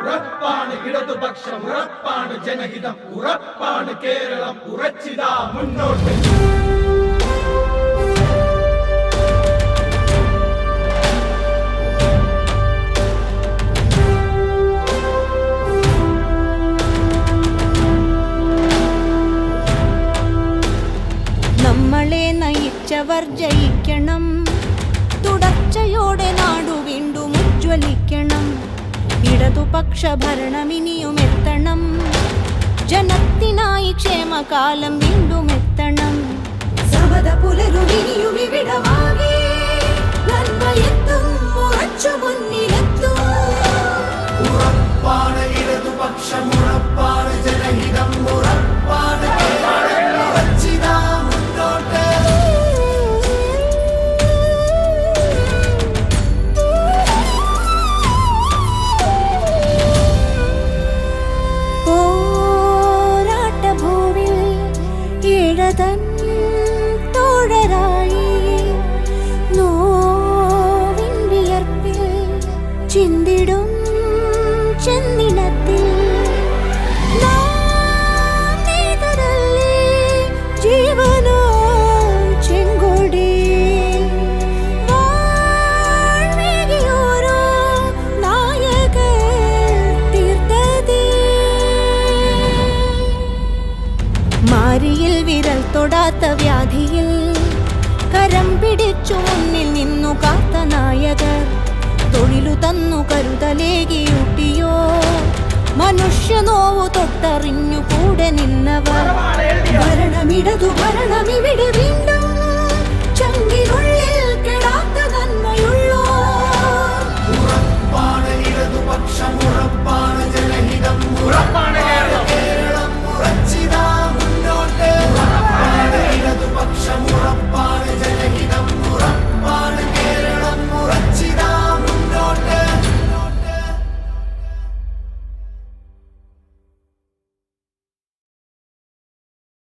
ഉറപ്പാണ് ഇടതുപക്ഷം, ഉറപ്പാണ് ജനഹിതം, ഉറപ്പാണ് കേരളം, ഉറച്ചിതാ മുന്നോട്ട്. നമ്മളെ നയിച്ചവർ ജയിക്കണം, തുടർച്ചയോടെ നാടു വീണ്ടും ഉജ്ജ്വലിക്കണം. ഇടതുപക്ഷ ഭരണം ഇനിയും എത്തണം, ജനത്തിനായി ക്ഷേമകാലം വീണ്ടും എത്തണം. സമത പുലരും ഇനിയും ഇവിടമാകെ, നന്മയെത്തും, ഉറച്ചു മുന്നിലെത്തും. ഉറപ്പാണ് ഇടതുപക്ഷം, ഉറപ്പാണ് ജനഹിതം, ഉറപ്പാണ് കേരളം, ഉറച്ചിതാ മുന്നോട്ട്. പോരാട്ടഭൂവിൽ ഇടതൻ തോഴരായി, നോവിൻ വിയർപ്പിൽ ചിന്തിടും ചെന്നിനത്തിൽ. നാം നെയ്തതല്ലേ ജീവനോ ചെങ്കൊടി, വാഴ്വേകിയോരോ നായകർ തീർത്തതേ. മാരിയിൽ വിരൽ തൊടാത്ത വ്യാധിയിൽ കരം പിടിച്ചു മുന്നിൽ നിന്നു കാത്ത നായകർ, തൊഴിലു തന്നു കരുതലേകിയൂട്ടിയോ മനുഷ്യ നോവു തൊട്ടറിഞ്ഞു കൂടെ നിന്നവർ. ഭരണമിടതു ഭരണമിവിടെ